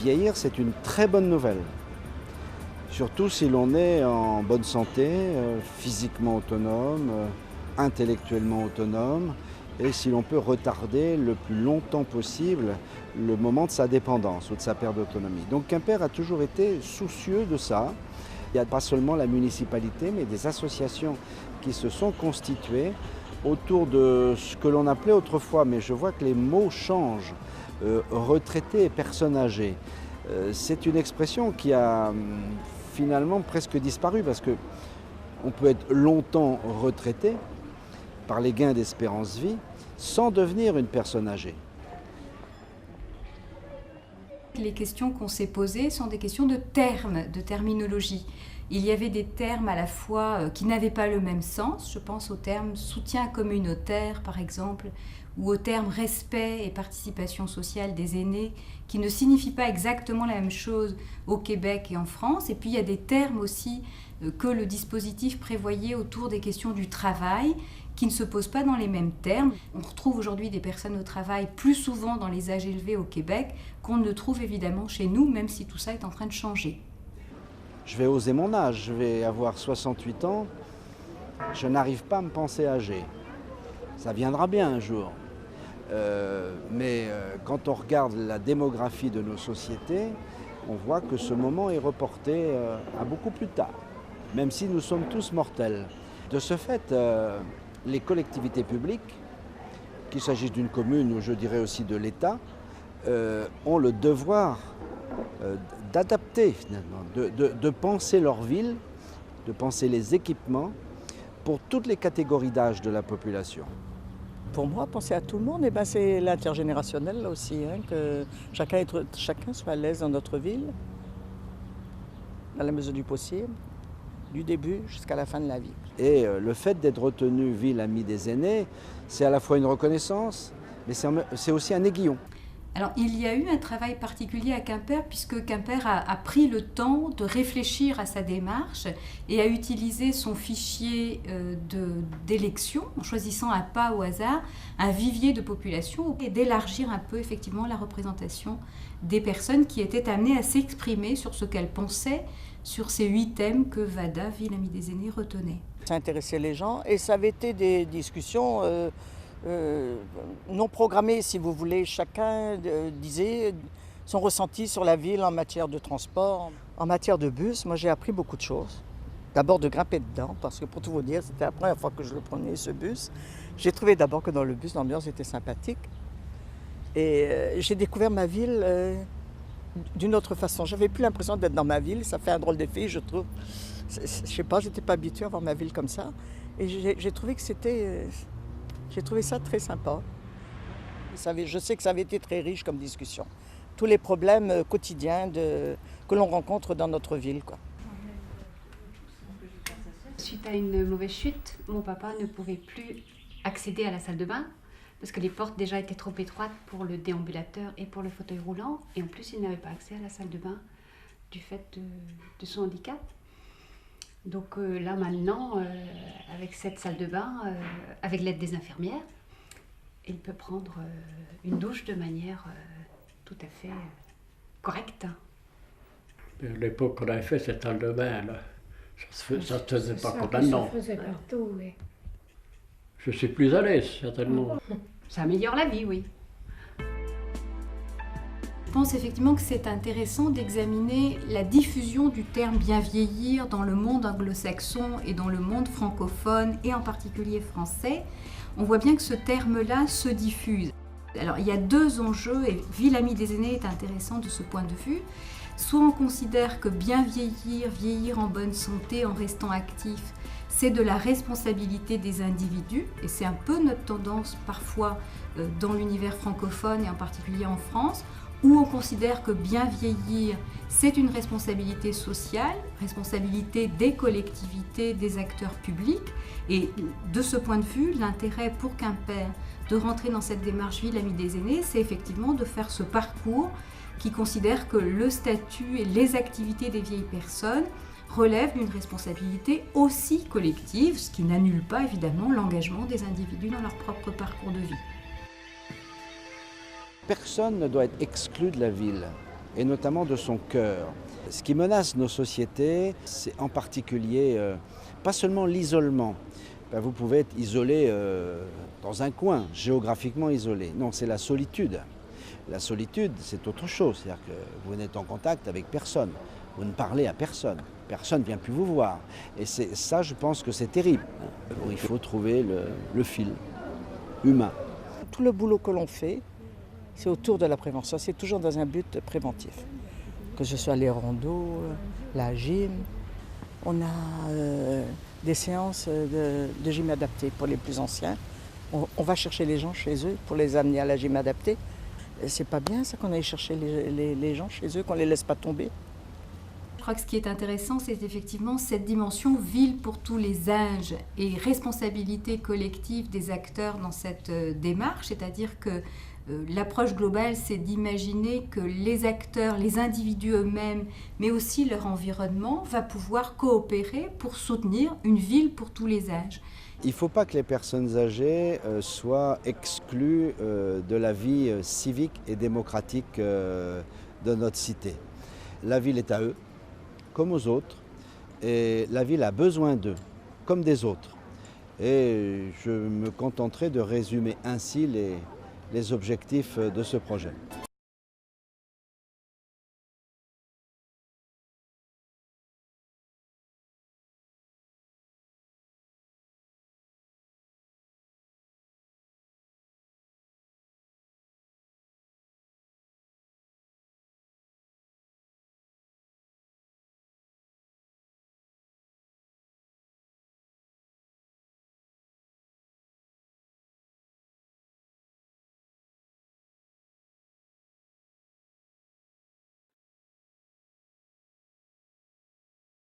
Vieillir, c'est une très bonne nouvelle. Surtout si l'on est en bonne santé, physiquement autonome, intellectuellement autonome, et si l'on peut retarder le plus longtemps possible le moment de sa dépendance ou de sa perte d'autonomie. Donc Quimper a toujours été soucieux de ça. Il n'y a pas seulement la municipalité, mais des associations qui se sont constituées autour de ce que l'on appelait autrefois, mais je vois que les mots changent, retraités et personnes âgées. C'est une expression qui a finalement presque disparu parce qu'on peut être longtemps retraité par les gains d'espérance vie sans devenir une personne âgée. Les questions qu'on s'est posées sont des questions de termes, de terminologie. Il y avait des termes à la fois qui n'avaient pas le même sens, je pense au terme soutien communautaire par exemple, ou au terme respect et participation sociale des aînés, qui ne signifient pas exactement la même chose au Québec et en France. Et puis il y a des termes aussi que le dispositif prévoyait autour des questions du travail, qui ne se posent pas dans les mêmes termes. On retrouve aujourd'hui des personnes au travail plus souvent dans les âges élevés au Québec qu'on ne trouve évidemment chez nous, même si tout ça est en train de changer. Je vais oser mon âge, je vais avoir 68 ans, je n'arrive pas à me penser âgé. Ça viendra bien un jour. Mais quand on regarde la démographie de nos sociétés, on voit que ce moment est reporté à beaucoup plus tard, même si nous sommes tous mortels. De ce fait, les collectivités publiques, qu'il s'agisse d'une commune ou je dirais aussi de l'État, ont le devoir d'adapter finalement, de penser leur ville, de penser les équipements pour toutes les catégories d'âge de la population. Pour moi, penser à tout le monde, c'est l'intergénérationnel là aussi, que chacun soit à l'aise dans notre ville, dans la mesure du possible, du début jusqu'à la fin de la vie. Et le fait d'être retenu ville amie des aînés, c'est à la fois une reconnaissance, mais c'est aussi un aiguillon. Alors, il y a eu un travail particulier à Quimper, puisque Quimper a pris le temps de réfléchir à sa démarche et a utilisé son fichier d'élection, en choisissant un pas au hasard, un vivier de population, et d'élargir un peu effectivement la représentation des personnes qui étaient amenées à s'exprimer sur ce qu'elles pensaient sur ces 8 thèmes que VADA, Ville Amie des Aînés, retenait. Ça intéressait les gens et ça avait été des discussions non programmées, si vous voulez. Chacun disait son ressenti sur la ville en matière de transport. En matière de bus, moi j'ai appris beaucoup de choses. D'abord de grimper dedans, parce que pour tout vous dire, c'était la première fois que je le prenais, ce bus. J'ai trouvé d'abord que dans le bus, l'ambiance était sympathique. Et j'ai découvert ma ville d'une autre façon. J'avais plus l'impression d'être dans ma ville, ça fait un drôle d'effet, je trouve. Je sais pas, j'étais pas habituée à voir ma ville comme ça. Et j'ai trouvé que j'ai trouvé ça très sympa. Je sais que ça avait été très riche comme discussion. Tous les problèmes quotidiens que l'on rencontre dans notre ville, quoi. Suite à une mauvaise chute, mon papa ne pouvait plus accéder à la salle de bain parce que les portes déjà étaient trop étroites pour le déambulateur et pour le fauteuil roulant. Et en plus, il n'avait pas accès à la salle de bain du fait de son handicap. Donc là maintenant, avec cette salle de bain, avec l'aide des infirmières, il peut prendre une douche de manière tout à fait correcte. À l'époque qu'on avait fait cette salle de bain, là, ça ne se faisait pas comme maintenant. Ça se faisait partout, oui. Je suis plus à l'aise, certainement. Ça améliore la vie, oui. Je pense effectivement que c'est intéressant d'examiner la diffusion du terme bien vieillir dans le monde anglo-saxon et dans le monde francophone et en particulier français. On voit bien que ce terme-là se diffuse. Alors il y a 2 enjeux et Ville Amie des Aînés est intéressant de ce point de vue. Soit on considère que bien vieillir, vieillir en bonne santé en restant actif, c'est de la responsabilité des individus et c'est un peu notre tendance parfois dans l'univers francophone et en particulier en France, où on considère que bien vieillir, c'est une responsabilité sociale, responsabilité des collectivités, des acteurs publics. Et de ce point de vue, l'intérêt pour Quimper de rentrer dans cette démarche Ville Amie des Aînés, c'est effectivement de faire ce parcours qui considère que le statut et les activités des vieilles personnes relèvent d'une responsabilité aussi collective, ce qui n'annule pas évidemment l'engagement des individus dans leur propre parcours de vie. Personne ne doit être exclu de la ville. et notamment de son cœur. Ce qui menace nos sociétés, c'est en particulier pas seulement l'isolement. Vous pouvez être isolé dans un coin, géographiquement isolé. Non, c'est la solitude. La solitude, c'est autre chose. C'est-à-dire que vous n'êtes en contact avec personne. Vous ne parlez à personne. Personne ne vient plus vous voir. Et ça, je pense que c'est terrible. Il faut trouver le fil humain. Tout le boulot que l'on fait, c'est autour de la prévention. C'est toujours dans un but préventif. Que ce soit les randos, la gym. On a des séances de gym adapté pour les plus anciens. On va chercher les gens chez eux pour les amener à la gym adaptée. C'est pas bien ça qu'on aille chercher les gens chez eux, qu'on les laisse pas tomber. Je crois que ce qui est intéressant, c'est effectivement cette dimension ville pour tous les âges et responsabilité collective des acteurs dans cette démarche, c'est-à-dire que l'approche globale, c'est d'imaginer que les acteurs, les individus eux-mêmes, mais aussi leur environnement, va pouvoir coopérer pour soutenir une ville pour tous les âges. Il ne faut pas que les personnes âgées soient exclues de la vie civique et démocratique de notre cité. La ville est à eux, comme aux autres, et la ville a besoin d'eux, comme des autres. Et je me contenterai de résumer ainsi les objectifs de ce projet.